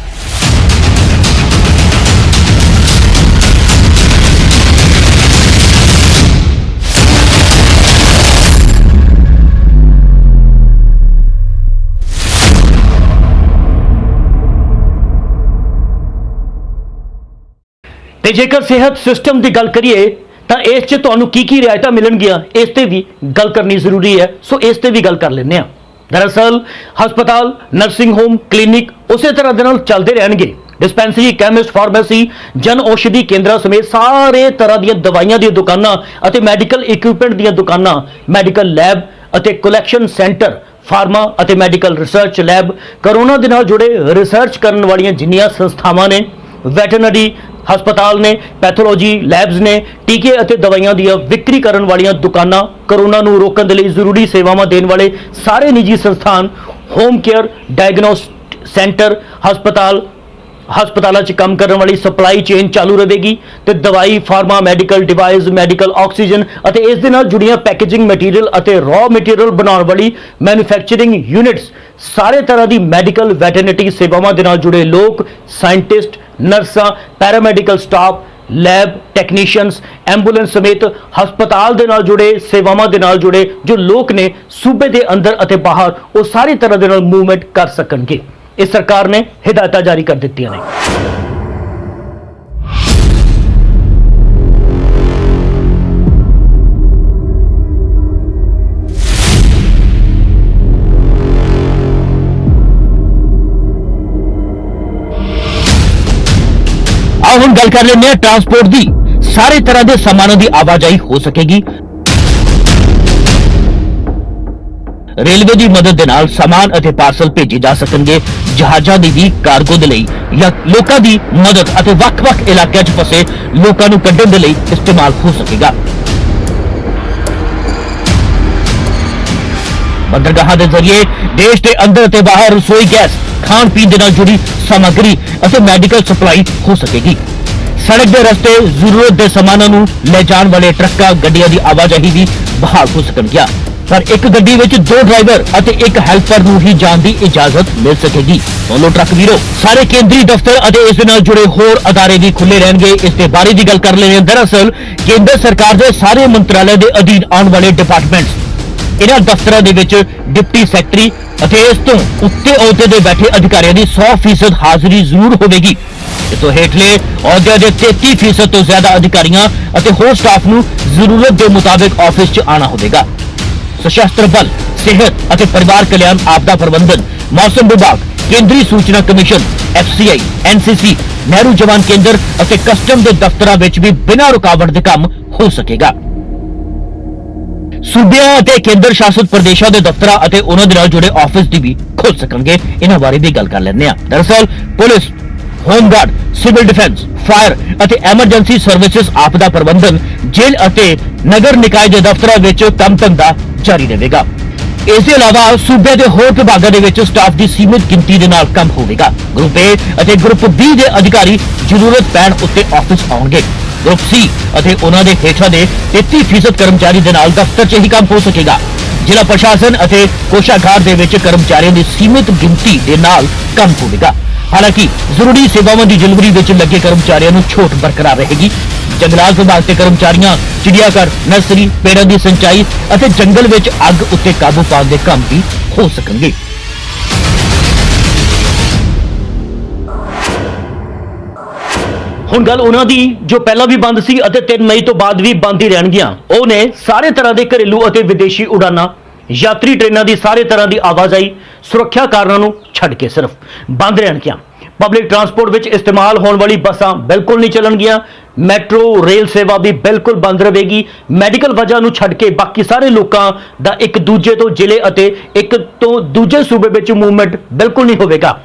ਤੇ ਜੇਕਰ ਸਿਹਤ ਸਿਸਟਮ ਦੀ ਗੱਲ ਕਰੀਏ ਤਾਂ ਇਸ 'ਚ ਤੁਹਾਨੂੰ ਕੀ ਰਿਆਇਤਾਂ ਮਿਲਣਗੀਆਂ, ਇਸ ਤੇ ਵੀ ਗੱਲ ਕਰਨੀ ਜ਼ਰੂਰੀ ਹੈ। ਸੋ ਇਸ ਤੇ ਵੀ ਗੱਲ ਕਰ ਲੈਂਦੇ ਹਾਂ। ਦਰਅਸਲ ਹਸਪਤਾਲ, ਨਰਸਿੰਗ ਹੋਮ, ਕਲੀਨਿਕ ਉਸੇ ਤਰ੍ਹਾਂ ਦੇ ਨਾਲ ਚੱਲਦੇ ਰਹਿਣਗੇ। Dispensary, chemist, pharmacy, Jan Aushadhi ਕੇਂਦਰਾਂ ਸਮੇਤ ਸਾਰੇ ਤਰ੍ਹਾਂ ਦੀਆਂ ਦਵਾਈਆਂ ਦੀਆਂ ਦੁਕਾਨਾਂ ਅਤੇ ਮੈਡੀਕਲ ਇਕਵਿਪਮੈਂਟ ਦੀਆਂ ਦੁਕਾਨਾਂ, ਮੈਡੀਕਲ ਲੈਬ ਅਤੇ ਕਲੈਕਸ਼ਨ ਸੈਂਟਰ, ਫਾਰਮਾ ਅਤੇ ਮੈਡੀਕਲ ਰਿਸਰਚ ਲੈਬ, ਕਰੋਨਾ ਦੇ ਨਾਲ ਜੁੜੇ ਰਿਸਰਚ ਕਰਨ ਵਾਲੀਆਂ ਜਿੰਨੀਆਂ ਸੰਸਥਾਵਾਂ ਨੇ, ਵੈਟਰਨਰੀ ਹਸਪਤਾਲ ਨੇ, ਪੈਥੋਲੋਜੀ ਲੈਬਸ ਨੇ, ਟੀਕੇ ਅਤੇ ਦਵਾਈਆਂ ਦੀਆਂ ਵਿਕਰੀ ਕਰਨ ਵਾਲੀਆਂ ਦੁਕਾਨਾਂ, ਕਰੋਨਾ ਨੂੰ ਰੋਕਣ ਦੇ ਲਈ ਜ਼ਰੂਰੀ ਸੇਵਾਵਾਂ ਦੇਣ ਵਾਲੇ ਸਾਰੇ ਨਿੱਜੀ ਸੰਸਥਾਨ, ਹੋਮ ਕੇਅਰ, ਡਾਇਗਨੋਸਟਿਕ ਸੈਂਟਰ, ਹਸਪਤਾਲਾਂ 'ਚ ਕੰਮ ਕਰਨ ਵਾਲੀ ਸਪਲਾਈ ਚੇਨ ਚਾਲੂ ਰਹੇਗੀ ਤੇ ਦਵਾਈ, pharma, medical device, medical oxygen ਅਤੇ ਇਸ ਦੇ ਨਾਲ ਜੁੜੀਆਂ ਪੈਕੇਜਿੰਗ ਮਟੀਰੀਅਲ ਅਤੇ ਰॉ ਮਟੀਰੀਅਲ ਬਣਾਉਣ ਵਾਲੀ ਮੈਨੂਫੈਕਚਰਿੰਗ ਯੂਨਿਟਸ, ਸਾਰੇ ਤਰ੍ਹਾਂ ਦੀ ਮੈਡੀਕਲ ਵੈਟਰਨਰੀ ਸੇਵਾਵਾਂ ਦੇ ਨਾਲ ਜੁੜੇ ਲੋਕ, ਸਾਇੰਟਿਸਟ, ਨਰਸਾਂ, paramedical staff, lab technicians, ambulance ਸਮੇਤ ਹਸਪਤਾਲ ਦੇ ਨਾਲ ਜੁੜੇ ਸੇਵਾਵਾਂ ਦੇ ਨਾਲ ਜੁੜੇ ਜੋ ਲੋਕ ਨੇ ਸੂਬੇ ਦੇ ਅੰਦਰ ਅਤੇ ਬਾਹਰ, ਉਹ ਸਾਰੀ ਤਰ੍ਹਾਂ ਦੇ ਨਾਲ ਮੂਵਮੈਂਟ ਕਰ ਸਕਣਗੇ। ਇਹ ਸਰਕਾਰ ਨੇ ਹਿਦਾਇਤਾਂ ਜਾਰੀ ਕਰ ਦਿੱਤੀਆਂ ਨੇ। ਆਓ ਹੁਣ ਗੱਲ ਕਰ ਲੈਂਦੇ ਹਾਂ ਟਰਾਂਸਪੋਰਟ ਦੀ। ਸਾਰੇ ਤਰ੍ਹਾਂ ਦੇ ਸਾਮਾਨਾਂ ਦੀ ਆਵਾਜਾਈ ਹੋ ਸਕੇਗੀ। ਰੇਲਵੇ ਦੀ ਮਦਦ ਦੇ ਨਾਲ ਸਾਮਾਨ ਅਤੇ ਪਾਰਸਲ ਭੇਜੇ ਜਾ ਸਕਣਗੇ। ਜਹਾਜ਼ਾਂ ਦੀ ਵੀ ਕਾਰਗੋ ਦੇ ਲਈ ਜਾਂ ਲੋਕਾਂ ਦੀ ਮਦਦ ਅਤੇ ਵੱਖ-ਵੱਖ ਇਲਾਕਿਆਂ 'ਚ ਫਸੇ ਲੋਕਾਂ ਨੂੰ ਕੱਢਣ ਦੇ ਲਈ ਇਸਤੇਮਾਲ ਹੋ ਸਕੇਗਾ। ਬੰਦਰਗਾਹਾਂ ਦੇ ਜ਼ਰੀਏ ਦੇਸ਼ ਦੇ ਅੰਦਰ ਤੇ ਬਾਹਰ ਰਸੋਈ ਗੈਸ, ਖਾਣ ਪੀਣ ਦੇ ਨਾਲ ਜੁੜੀ ਸਮੱਗਰੀ ਅਤੇ ਮੈਡੀਕਲ ਸਪਲਾਈ ਹੋ ਸਕੇਗੀ। ਸੜਕ ਦੇ ਰਸਤੇ ਜ਼ਰੂਰਤ ਦੇ ਸਾਮਾਨਾਂ ਨੂੰ ਲੈ ਜਾਣ ਵਾਲੇ ਟਰੱਕਾਂ, ਗੱਡੀਆਂ ਦੀ ਆਵਾਜਾਈ ਵੀ ਬਹਾਲ ਹੋ ਸਕਣਗੀਆਂ। ਪਰ ਇੱਕ ਗੱਡੀ ਵਿੱਚ 2 ਡਰਾਈਵਰ ਅਤੇ ਇੱਕ ਹੈਲਪਰ ਨੂੰ ਹੀ ਜਾਣ ਦੀ ਇਜਾਜ਼ਤ ਮਿਲ ਸਕੇਗੀ। ਸੋਲੋ ਟਰੱਕ ਵੀਰੋ, ਸਾਰੇ ਕੇਂਦਰੀ ਦਫ਼ਤਰ ਅਤੇ ਇਸ ਦੇ ਨਾਲ ਜੁੜੇ ਹੋਰ ਅਦਾਰੇ ਵੀ ਖੁੱਲੇ ਰਹਿਣਗੇ। ਇਸ ਦੇ ਬਾਰੇ ਦੀ ਗੱਲ ਕਰ ਲੈਂਦੇ ਹਾਂ। ਦਰਅਸਲ ਕੇਂਦਰ ਸਰਕਾਰ ਦੇ ਸਾਰੇ ਮੰਤਰਾਲੇ ਦੇ ਅਧੀਨ ਆਉਣ ਵਾਲੇ ਡਿਪਾਰਟਮੈਂਟਸ, ਇਹਨਾਂ ਦਫ਼ਤਰਾਂ ਦੇ ਵਿੱਚ ਡਿਪਟੀ ਸੈਕਟਰੀ ਅਤੇ ਇਸ ਤੋਂ ਉੱਤੇ ਅਹੁਦੇ ਤੇ ਬੈਠੇ ਅਧਿਕਾਰੀਆਂ ਦੀ 100% ਹਾਜ਼ਰੀ ਜ਼ਰੂਰ ਹੋਵੇਗੀ। ਇਸ ਤੋਂ ਹੇਠਲੇ ਅਹੁਦਿਆਂ ਦੇ 33% ਤੋਂ ਜ਼ਿਆਦਾ ਅਧਿਕਾਰੀਆਂ ਅਤੇ ਹੋਰ ਸਟਾਫ ਨੂੰ ਜ਼ਰੂਰਤ ਦੇ ਮੁਤਾਬਕ ਆਫਿਸ 'ਚ ਆਉਣਾ ਹੋਵੇਗਾ। सशस्त्र बल, सेहत ਅਤੇ परिवार कल्याण, आपदा प्रबंधन, मौसम विभाग, केंद्रीय सूचना कमीशन, FCI, NCC, नेहरू जवान केंद्र ਅਤੇ ਕਸਟਮ ਦੇ ਦਫ਼ਤਰਾਂ ਵਿੱਚ ਵੀ ਬਿਨਾਂ ਰੁਕਾਵਟ ਦੇ ਕੰਮ ਹੋ ਸਕੇਗਾ। ਸੂਬਿਆਂ ਅਤੇ ਕੇਂਦਰ ਸ਼ਾਸਿਤ ਪ੍ਰਦੇਸ਼ਾਂ ਦੇ ਦਫ਼ਤਰਾਂ ਅਤੇ ਉਹਨਾਂ ਦੇ ਨਾਲ ਜੁੜੇ ਆਫਿਸ ਦੀ ਵੀ ਖੁੱਲ ਸਕਣਗੇ। ਇਹਨਾਂ ਬਾਰੇ ਵੀ ਗੱਲ ਕਰ ਲੈਂਦੇ ਹਾਂ। ਦਰਅਸਲ police, home guard, civil defence, fire ਅਤੇ ਐਮਰਜੈਂਸੀ ਸਰਵਿਸਿਜ਼, ਆਪਦਾ ਪ੍ਰਬੰਧਨ, ਜੇਲ੍ਹ ਅਤੇ ਨਗਰ ਨਿਕਾਏ ਦੇ ਦਫ਼ਤਰਾਂ ਵਿੱਚ ਕੰਮ ਧੰਦਾ ਜਾਰੀ ਰਹੇਗਾ। ਇਸ ਦੇ ਇਲਾਵਾ ਸੂਬੇ ਦੇ ਹੋਰ ਵਿਭਾਗਾਂ ਦੇ ਵਿੱਚ ਸਟਾਫ ਦੀ ਸੀਮਿਤ ਗਿਣਤੀ ਦੇ ਨਾਲ ਕੰਮ ਹੋਵੇਗਾ। ਗਰੁੱਪ A ਅਤੇ ਗਰੁੱਪ B ਦੇ ਅਧਿਕਾਰੀ ਜ਼ਰੂਰਤ ਪੈਣ ਉੱਤੇ ਆਫਿਸ ਆਉਣਗੇ। ਗਰੁੱਪ C ਅਤੇ ਉਹਨਾਂ ਦੇ ਹੇਠਾਂ ਦੇ 33% ਕਰਮਚਾਰੀ ਦੇ ਨਾਲ ਦਫ਼ਤਰ 'ਚ ਹੀ ਕੰਮ ਹੋ ਸਕੇਗਾ। ਜ਼ਿਲ੍ਹਾ ਪ੍ਰਸ਼ਾਸਨ ਅਤੇ ਕੋਸ਼ਾਗਾਰ ਦੇ ਵਿੱਚ ਕਰਮਚਾਰੀਆਂ ਦੀ ਸੀਮਿਤ ਗਿਣਤੀ ਦੇ ਨਾਲ ਕੰਮ ਹੋਵੇਗਾ। ਹਾਲਾਂਕਿ ਜ਼ਰੂਰੀ ਸੇਵਾਵਾਂ ਦੀ ਡਿਲੀਵਰੀ ਵਿੱਚ ਲੱਗੇ ਕਰਮਚਾਰੀਆਂ ਨੂੰ ਛੋਟ ਬਰਕਰਾਰ ਰਹੇਗੀ। ਜੰਗਲਾਤ ਵਿਭਾਗ ਦੇ ਕਰਮਚਾਰੀਆਂ ਚਿੜੀਆਘਰ, ਨਰਸਰੀ, ਪੇੜਾਂ ਦੀ ਸਿੰਚਾਈ ਅਤੇ ਜੰਗਲ ਵਿੱਚ ਅੱਗ ਉੱਤੇ ਕਾਬੂ ਪਾਉਣ ਦੇ ਕੰਮ ਵੀ ਹੋ ਸਕਣਗੇ। ਹੁਣ ਗੱਲ ਉਹਨਾਂ ਦੀ ਜੋ ਪਹਿਲਾਂ ਵੀ ਬੰਦ ਸੀ ਅਤੇ 3 ਮਈ ਤੋਂ ਬਾਅਦ ਵੀ ਬੰਦ ਹੀ ਰਹਿਣਗੀਆਂ। ਉਹ ਨੇ ਸਾਰੇ ਤਰ੍ਹਾਂ ਦੇ ਘਰੇਲੂ ਅਤੇ ਵਿਦੇਸ਼ੀ ਉਡਾਨਾਂ, ਯਾਤਰੀ ਟ੍ਰੇਨਾਂ ਦੀ ਸਾਰੇ ਤਰ੍ਹਾਂ ਦੀ ਆਵਾਜਾਈ ਸੁਰੱਖਿਆ ਕਾਰਨਾਂ ਨੂੰ ਛੱਡ ਕੇ ਸਿਰਫ ਬੰਦ ਰਹਿਣਗੀਆਂ। ਪਬਲਿਕ ਟਰਾਂਸਪੋਰਟ ਵਿੱਚ ਇਸਤੇਮਾਲ ਹੋਣ ਵਾਲੀ ਬੱਸਾਂ ਬਿਲਕੁਲ ਨਹੀਂ ਚੱਲਣਗੀਆਂ। ਮੈਟਰੋ ਰੇਲ ਸੇਵਾ ਵੀ ਬਿਲਕੁਲ ਬੰਦ ਰਹੇਗੀ। ਮੈਡੀਕਲ ਵਜ੍ਹਾ ਨੂੰ ਛੱਡ ਕੇ ਬਾਕੀ ਸਾਰੇ ਲੋਕਾਂ ਦਾ ਇੱਕ ਦੂਜੇ ਤੋਂ ਜ਼ਿਲ੍ਹੇ ਅਤੇ ਇੱਕ ਤੋਂ ਦੂਜੇ ਸੂਬੇ ਵਿੱਚ ਮੂਵਮੈਂਟ ਬਿਲਕੁਲ ਨਹੀਂ ਹੋਵੇਗਾ।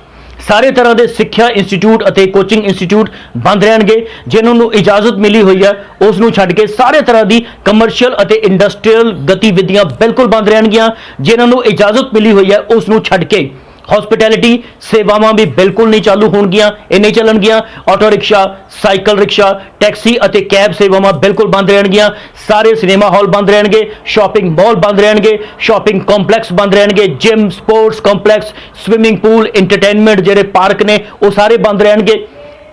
ਸਾਰੇ ਤਰ੍ਹਾਂ ਦੇ ਸਿੱਖਿਆ ਇੰਸਟੀਚਿਊਟ ਅਤੇ ਕੋਚਿੰਗ ਇੰਸਟੀਚਿਊਟ ਬੰਦ ਰਹਿਣਗੇ। ਜਿਨ੍ਹਾਂ ਨੂੰ ਇਜਾਜ਼ਤ ਮਿਲੀ ਹੋਈ ਹੈ ਉਸ ਨੂੰ ਛੱਡ ਕੇ ਸਾਰੇ ਤਰ੍ਹਾਂ ਦੀ ਕਮਰਸ਼ੀਅਲ ਅਤੇ ਇੰਡਸਟਰੀਅਲ ਗਤੀਵਿਧੀਆਂ ਬਿਲਕੁਲ ਬੰਦ ਰਹਿਣਗੀਆਂ। ਜਿਨ੍ਹਾਂ ਨੂੰ ਇਜਾਜ਼ਤ ਮਿਲੀ ਹੋਈ ਹੈ ਉਸ ਨੂੰ ਛੱਡ ਕੇ ਹਸਪਿਟੈਲਿਟੀ ਸੇਵਾਵਾਂ ਵੀ ਬਿਲਕੁਲ ਨਹੀਂ ਚਾਲੂ ਹੋਣਗੀਆਂ, ਇਹ ਨਹੀਂ ਚੱਲਣਗੀਆਂ। Auto rickshaw, cycle rickshaw, taxi ਅਤੇ ਕੈਬ ਸੇਵਾਵਾਂ ਬਿਲਕੁਲ ਬੰਦ ਰਹਿਣਗੀਆਂ। ਸਾਰੇ ਸਿਨੇਮਾ ਹਾਲ ਬੰਦ ਰਹਿਣਗੇ। ਸ਼ਾਪਿੰਗ ਮਾਲ ਬੰਦ ਰਹਿਣਗੇ। ਸ਼ਾਪਿੰਗ ਕੰਪਲੈਕਸ ਬੰਦ ਰਹਿਣਗੇ। Gym, sports complex, swimming pool, entertainment ਜਿਹੜੇ ਪਾਰਕ ਨੇ ਉਹ ਸਾਰੇ ਬੰਦ ਰਹਿਣਗੇ।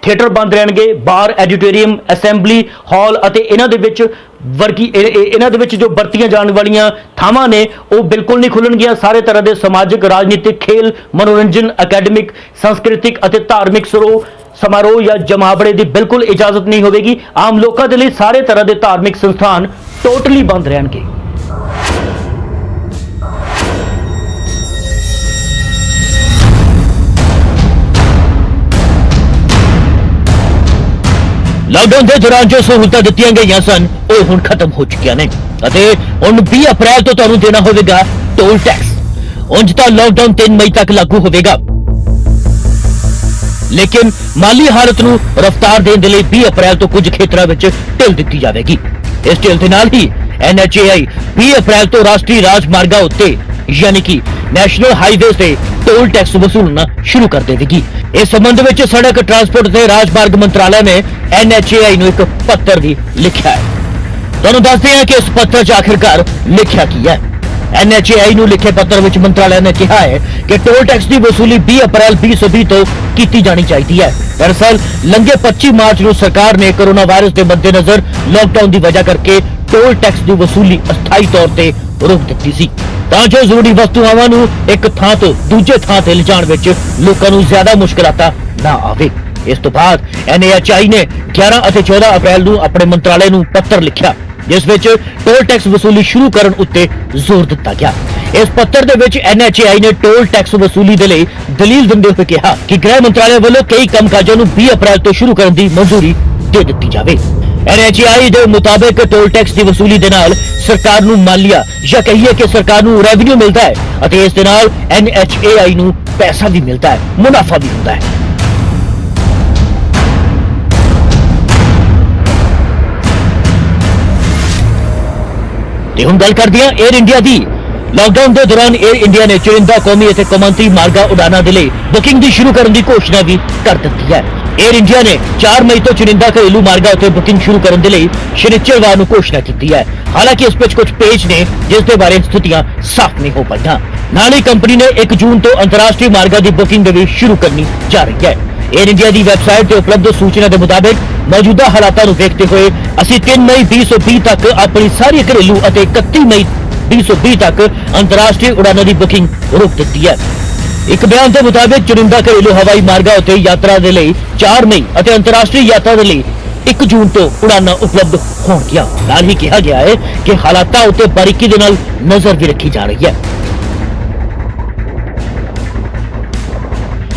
ਥੀਏਟਰ ਬੰਦ ਰਹਿਣਗੇ। ਬਾਰ, ਐਡੀਟੋਰੀਅਮ, ਅਸੈਂਬਲੀ ਹਾਲ ਅਤੇ ਇਹਨਾਂ ਦੇ ਵਿੱਚ ਜੋ ਵਰਤੀਆਂ ਜਾਣ ਵਾਲੀਆਂ ਥਾਵਾਂ ਨੇ ਉਹ ਬਿਲਕੁਲ ਨਹੀਂ ਖੁੱਲਣਗੀਆਂ। ਸਾਰੇ ਤਰ੍ਹਾਂ ਦੇ ਸਮਾਜਿਕ, ਰਾਜਨੀਤਿਕ, ਖੇਲ, ਮਨੋਰੰਜਨ, ਅਕੈਡਮਿਕ, ਸੰਸਕ੍ਰਿਤਿਕ ਅਤੇ ਧਾਰਮਿਕ ਸਮਾਰੋਹ ਜਾਂ ਜਮਾਵੜੇ ਦੀ ਬਿਲਕੁਲ ਇਜਾਜ਼ਤ ਨਹੀਂ ਹੋਵੇਗੀ। ਆਮ ਲੋਕਾਂ ਦੇ ਲਈ ਸਾਰੇ ਤਰ੍ਹਾਂ ਦੇ ਧਾਰਮਿਕ ਸੰਸਥਾਨ ਟੋਟਲੀ ਬੰਦ ਰਹਿਣਗੇ। ਲਾਕਡਾਊਨ ਦੇ ਦੌਰਾਨ ਜੋ ਸਹੂਲਤਾਂ ਦਿੱਤੀਆਂ ਗਈਆਂ ਸਨ ਉਹ ਹੁਣ ਖਤਮ ਹੋ ਚੁੱਕੀਆਂ ਨੇ ਅਤੇ ਹੁਣ 20 ਅਪ੍ਰੈਲ ਤੋਂ ਤੁਹਾਨੂੰ ਦੇਣਾ ਹੋਵੇਗਾ ਟੋਲ ਟੈਕਸ। ਉਂਝ ਤਾਂ ਲਾਕਡਾਊਨ 3 ਮਈ ਤੱਕ ਲਾਗੂ ਹੋਵੇਗਾ, ਲੇਕਿਨ ਮਾਲੀ ਹਾਲਤ ਨੂੰ ਰਫ਼ਤਾਰ ਦੇਣ ਦੇ ਲਈ 20 ਅਪ੍ਰੈਲ ਤੋਂ ਕੁਝ ਖੇਤਰਾਂ ਵਿੱਚ ਢਿੱਲ ਦਿੱਤੀ ਜਾਵੇਗੀ। ਇਸ ਢਿੱਲ ਦੇ ਨਾਲ ਹੀ NHAI 20 ਅਪ੍ਰੈਲ ਤੋਂ ਰਾਸ਼ਟਰੀ ਰਾਜਮਾਰਗਾਂ ਉੱਤੇ ਯਾਨੀ ਕਿ ਨੈਸ਼ਨਲ ਹਾਈਵੇਜ਼ ਤੇ ਟੋਲ ਟੈਕਸ ਵਸੂਲਣਾ ਸ਼ੁਰੂ ਕਰ ਦੇਵੇਗੀ। ਇਸ ਸੰਬੰਧ ਵਿੱਚ ਸੜਕ ਟਰਾਂਸਪੋਰਟ ਤੇ ਰਾਜਮਾਰਗ ਮੰਤਰਾਲਾ ਨੇ NHAI ਨੂੰ ਇੱਕ ਪੱਤਰ ਵੀ ਲਿਖਿਆ ਹੈ। ਤੁਹਾਨੂੰ ਦੱਸਦੇ ਹਾਂ ਕਿ ਇਸ ਪੱਤਰ 'ਚ ਆਖਿਰਕਾਰ ਲਿਖਿਆ ਕੀ ਹੈ। NHAI ਨੂੰ ਲਿਖੇ ਪੱਤਰ ਵਿੱਚ ਮੰਤਰਾਲਾ ਨੇ ਕਿਹਾ ਹੈ ਕਿ ਟੋਲ ਟੈਕਸ ਦੀ ਵਸੂਲੀ 20 ਅਪ੍ਰੈਲ 2020 ਤੋਂ ਕੀਤੀ ਜਾਣੀ ਚਾਹੀਦੀ ਹੈ। ਦਰਅਸਲ ਲੰਘੇ 25 ਮਾਰਚ ਨੂੰ ਸਰਕਾਰ ਨੇ ਕੋਰੋਨਾ ਵਾਇਰਸ ਦੇ ਮੱਦੇਨਜ਼ਰ ਲਾਕਡਾਊਨ ਦੀ ਵਜ੍ਹਾ ਕਰਕੇ ਟੋਲ ਟੈਕਸ ਦੀ ਵਸੂਲੀ ਅਸਥਾਈ ਤੌਰ ਤੇ ਰੋਕ ਦਿੱਤੀ ਸੀ ਤਾਂ ਜੋ ਜ਼ਰੂਰੀ ਵਸਤੂਆਂ ਨੂੰ ਇੱਕ ਥਾਂ ਤੋਂ ਦੂਜੇ ਥਾਂ ਤੇ ਲਿਜਾਣ ਵਿੱਚ ਲੋਕਾਂ ਨੂੰ ਜ਼ਿਆਦਾ ਮੁਸ਼ਕਲਾਤਾਂ ਨਾ ਆਵੇ। ਇਸ ਤੋਂ ਬਾਅਦ NHAI ਨੇ 11 ਅਤੇ 14 ਅਪ੍ਰੈਲ ਨੂੰ ਆਪਣੇ ਮੰਤਰਾਲੇ ਨੂੰ ਪੱਤਰ ਲਿਖਿਆ ਜਿਸ ਵਿੱਚ ਟੋਲ ਟੈਕਸ ਵਸੂਲੀ ਸ਼ੁਰੂ ਕਰਨ ਉੱਤੇ ਜ਼ੋਰ ਦਿੱਤਾ ਗਿਆ। ਇਸ ਪੱਤਰ ਦੇ ਵਿੱਚ NHAI ਨੇ ਟੋਲ ਟੈਕਸ ਵਸੂਲੀ ਦੇ ਲਈ ਦਲੀਲ ਦਿੰਦੇ ਹੋਏ ਕਿਹਾ ਕਿ ਗ੍ਰਹਿ ਮੰਤਰਾਲੇ ਵੱਲੋਂ ਕਈ ਕੰਮਕਾਜਾਂ ਨੂੰ 20 ਅਪ੍ਰੈਲ ਤੋਂ ਸ਼ੁਰੂ ਕਰਨ ਦੀ ਮਨਜ਼ੂਰੀ ਦੇ ਦਿੱਤੀ ਜਾਵੇ। NHAI ਦੇ ਮੁਤਾਬਕ ਟੋਲ ਟੈਕਸ ਦੀ ਵਸੂਲੀ ਦੇ ਨਾਲ ਸਰਕਾਰ ਨੂੰ ਮਾਲੀਆ ਜਾਂ ਕਹੀਏ ਕਿ ਸਰਕਾਰ ਨੂੰ ਰੈਵਨਿਊ ਮਿਲਦਾ ਹੈ ਅਤੇ ਇਸ ਦੇ ਨਾਲ NHAI ਨੂੰ ਪੈਸਾ ਵੀ ਮਿਲਦਾ ਹੈ, ਮੁਨਾਫਾ ਵੀ ਹੁੰਦਾ ਹੈ। ਤੇ ਹੁਣ ਗੱਲ ਕਰਦੇ ਹਾਂ 에ਅਰ ਇੰਡੀਆ ਦੀ। ਲਾਕਡਾਊਨ ਦੇ ਦੌਰਾਨ 에ਅਰ ਇੰਡੀਆ ਨੇ ਚੁਣਿੰਦਾ ਕੌਮੀ ਅਤੇ ਕੌਮਾਂਤਰੀ ਮਾਰਗਾ ਉਡਾਨਾਂ ਦੇ ਲਈ ਬੁਕਿੰਗ ਦੀ ਸ਼ੁਰੂ ਕਰਨ ਦੀ ਘੋਸ਼ਣਾ ਵੀ ਕਰ ਦਿੱਤੀ ਹੈ। 에ਅਰ ਇੰਡੀਆ ਨੇ 4 ਮਈ ਤੋਂ ਚੁਣਿੰਦਾ ਘਰੇਲੂ ਮਾਰਗਾ ਉੱਤੇ ਬੁਕਿੰਗ ਸ਼ੁਰੂ ਕਰਨ ਦੇ ਲਈ ਸ਼ਨੀਚਰਵਾਰ ਨੂੰ ਘੋਸ਼ਣਾ ਕੀਤੀ ਹੈ। ਹਾਲਾਂਕਿ ਇਸ ਵਿੱਚ ਕੁਝ ਪੇਚ ਨੇ ਜਿਸ ਦੇ ਬਾਰੇ ਸਥਿਤੀਆਂ ਸਾਫ਼ ਨਹੀਂ ਹੋ ਪਾਈਆਂ। ਨਾਲ ਹੀ ਕੰਪਨੀ ਨੇ 1 ਜੂਨ ਤੋਂ ਅੰਤਰਰਾਸ਼ਟਰੀ ਮਾਰਗਾ ਦੀ ਬੁਕਿੰਗ ਵੀ ਸ਼ੁਰੂ ਕਰਨੀ ਜਾ ਰਹੀ ਹੈ। 에ਅਰ ਇੰਡੀਆ ਦੀ ਵੈਬਸਾਈਟ ਤੇ ਉਪਲਬਧ ਸੂਚਨਾ ਦੇ ਮੁਤਾਬਕ ਮੌਜੂਦਾ ਹਾਲਾਤਾਂ ਨੂੰ ਵੇਖਦੇ ਹੋਏ ਅਸੀਂ 3 ਮਈ 2020 ਤੱਕ ਆਪਣੀ ਸਾਰੀ ਘਰੇਲੂ ਅਤੇ 31 ਮਈ 2020 ਤੱਕ ਅੰਤਰਰਾਸ਼ਟਰੀ ਉਡਾਨਾਂ ਦੀ ਬੁਕਿੰਗ ਰੋਕ ਦਿੱਤੀ ਹੈ। ਇੱਕ ਬਿਆਨ ਦੇ ਮੁਤਾਬਕ ਚੁਣਿੰਦਾ ਘਰੇਲੂ ਹਵਾਈ ਮਾਰਗਾਂ ਉੱਤੇ ਯਾਤਰਾ ਦੇ ਲਈ 4 ਮਈ ਅਤੇ ਅੰਤਰਰਾਸ਼ਟਰੀ ਯਾਤਰਾ ਦੇ ਲਈ 1 ਜੂਨ ਤੋਂ ਉਡਾਨਾਂ ਉਪਲਬਧ ਹੋਣਗੀਆਂ। ਨਾਲ ਹੀ ਕਿਹਾ ਗਿਆ ਹੈ ਕਿ ਹਾਲਾਤਾਂ ਉੱਤੇ ਬਾਰੀਕੀ ਦੇ ਨਾਲ ਨਜ਼ਰ ਵੀ ਰੱਖੀ ਜਾ ਰਹੀ ਹੈ।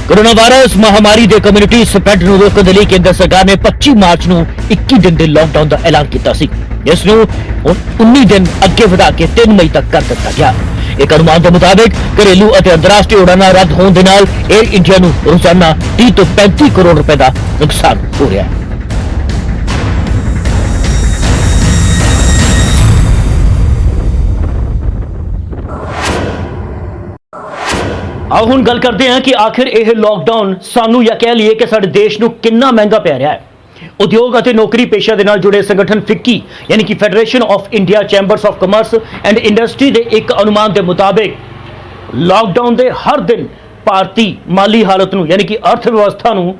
ਕੋਰੋਨਾ ਵਾਇਰਸ ਮਹਾਮਾਰੀ ਦੇ ਕਮਿਊਨਿਟੀ ਸਪਰੈਡ ਨੂੰ ਰੋਕਣ ਦੇ ਲਈ ਕੇਂਦਰ ਸਰਕਾਰ ਨੇ 25 ਮਾਰਚ ਨੂੰ 21 ਦਿਨ ਦੇ ਲਾਕਡਾਊਨ ਦਾ ਐਲਾਨ ਕੀਤਾ ਸੀ। ਇਸ ਨੂੰ 19 ਦਿਨ ਅੱਗੇ ਵਧਾ ਕੇ 3 ਮਈ ਤੱਕ ਕਰ ਦਿੱਤਾ ਗਿਆ। ਇੱਕ ਅਨੁਮਾਨ ਦੇ ਮੁਤਾਬਕ ਘਰੇਲੂ ਅਤੇ ਅੰਤਰਰਾਸ਼ਟਰੀ ਉਡਾਨਾਂ ਰੱਦ ਹੋਣ ਦੇ ਨਾਲ 에ਅਰ ਇੰਡੀਆ ਨੂੰ ਰੋਜ਼ਾਨਾ 30 ਤੋਂ 35 ਕਰੋੜ ਰੁਪਏ ਦਾ ਨੁਕਸਾਨ ਹੋ ਰਿਹਾ ਹੈ। ਆਓ ਹੁਣ ਗੱਲ ਕਰਦੇ ਹਾਂ ਕਿ ਆਖਿਰ ਇਹ ਲੋਕਡਾਊਨ ਸਾਨੂੰ ਜਾਂ ਕਹਿ ਲਈਏ ਕਿ ਸਾਡੇ ਦੇਸ਼ ਨੂੰ ਕਿੰਨਾ ਮਹਿੰਗਾ ਪੈ ਰਿਹਾ ਹੈ। ਉਦਯੋਗ ਅਤੇ ਨੌਕਰੀ ਪੇਸ਼ਾ ਦੇ ਨਾਲ ਜੁੜੇ ਸੰਗਠਨ ਫਿੱਕੀ ਯਾਨੀ ਕਿ federation of India chambers of commerce and industry ਦੇ ਇੱਕ ਅਨੁਮਾਨ ਦੇ ਮੁਤਾਬਿਕ ਲਾਕਡਾਊਨ ਦੇ ਹਰ ਦਿਨ ਭਾਰਤੀ ਮਾਲੀ ਹਾਲਤ ਨੂੰ ਯਾਨੀ ਕਿ ਅਰਥ ਵਿਵਸਥਾ ਨੂੰ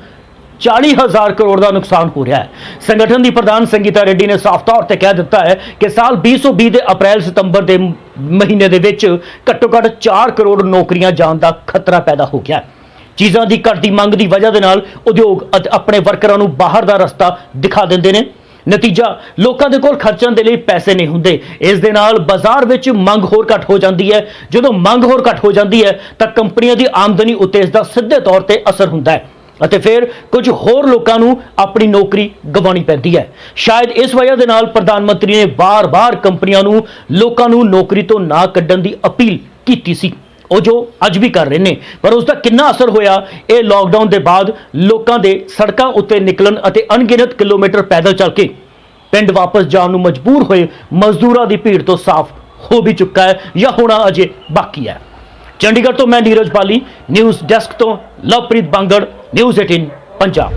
40,000 ਕਰੋੜ ਦਾ ਨੁਕਸਾਨ ਹੋ ਰਿਹਾ ਹੈ। ਸੰਗਠਨ ਦੀ ਪ੍ਰਧਾਨ ਸੰਗੀਤਾ ਰੈੱਡੀ ਨੇ ਸਾਫ਼ ਤੌਰ ਤੇ ਕਹਿ ਦਿੱਤਾ ਹੈ ਕਿ ਸਾਲ 2020 ਦੇ ਅਪ੍ਰੈਲ ਸਤੰਬਰ ਦੇ ਮਹੀਨੇ ਦੇ ਵਿੱਚ ਘੱਟੋ-ਘੱਟ 4 ਕਰੋੜ ਨੌਕਰੀਆਂ ਜਾਣ ਦਾ ਖਤਰਾ ਪੈਦਾ ਹੋ ਗਿਆ ਹੈ। ਚੀਜ਼ਾਂ ਦੀ ਘਟਦੀ ਮੰਗ ਦੀ ਵਜ੍ਹਾ ਦੇ ਨਾਲ ਉਦਯੋਗ ਆਪਣੇ ਵਰਕਰਾਂ ਨੂੰ ਬਾਹਰ ਦਾ ਰਸਤਾ ਦਿਖਾ ਦਿੰਦੇ ਨੇ। ਨਤੀਜਾ ਲੋਕਾਂ ਦੇ ਕੋਲ ਖਰਚਣ ਦੇ ਲਈ ਪੈਸੇ ਨਹੀਂ ਹੁੰਦੇ। ਇਸ ਦੇ ਨਾਲ ਬਾਜ਼ਾਰ ਵਿੱਚ ਮੰਗ ਹੋਰ ਘੱਟ ਹੋ ਜਾਂਦੀ ਹੈ। ਜਦੋਂ ਮੰਗ ਹੋਰ ਘੱਟ ਹੋ ਜਾਂਦੀ ਹੈ ਤਾਂ ਕੰਪਨੀਆਂ ਦੀ ਆਮਦਨੀ ਉੱਤੇ ਇਸ ਦਾ ਸਿੱਧੇ ਤੌਰ ਤੇ ਅਸਰ ਹੁੰਦਾ ਹੈ ਅਤੇ ਫਿਰ ਕੁਝ ਹੋਰ ਲੋਕਾਂ ਨੂੰ ਆਪਣੀ ਨੌਕਰੀ ਗਵਾਉਣੀ ਪੈਂਦੀ ਹੈ। ਸ਼ਾਇਦ ਇਸ ਵਜ੍ਹਾ ਦੇ ਨਾਲ ਪ੍ਰਧਾਨ ਮੰਤਰੀ ਨੇ ਬਾਰ-ਬਾਰ ਕੰਪਨੀਆਂ ਨੂੰ ਲੋਕਾਂ ਨੂੰ ਨੌਕਰੀ ਤੋਂ ਨਾ ਕੱਢਣ ਦੀ ਅਪੀਲ ਕੀਤੀ ਸੀ, ਉਹ ਜੋ ਅੱਜ ਵੀ ਕਰ ਰਹੇ ਨੇ। ਪਰ ਉਸ ਦਾ ਕਿੰਨਾ ਅਸਰ ਹੋਇਆ ਇਹ ਲਾਕਡਾਊਨ ਦੇ ਬਾਅਦ ਲੋਕਾਂ ਦੇ ਸੜਕਾਂ ਉੱਤੇ ਨਿਕਲਣ ਅਤੇ ਅਣਗਿਣਤ ਕਿਲੋਮੀਟਰ ਪੈਦਲ ਚੱਲ ਕੇ ਪਿੰਡ ਵਾਪਸ ਜਾਣ ਨੂੰ ਮਜਬੂਰ ਹੋਏ ਮਜ਼ਦੂਰਾਂ ਦੀ ਭੀੜ ਤੋਂ ਸਾਫ਼ ਹੋ ਵੀ ਚੁੱਕਾ ਹੈ ਜਾਂ ਹੋਣਾ ਅਜੇ ਬਾਕੀ ਹੈ। ਚੰਡੀਗੜ੍ਹ ਤੋਂ ਮੈਂ ਨੀਰਜ ਬਾਲੀ, ਨਿਊਜ਼ ਡੈਸਕ ਤੋਂ ਲਵਪ੍ਰੀਤ ਬਾਂਗੜ, ਨਿਊਜ਼ 18 ਪੰਜਾਬ।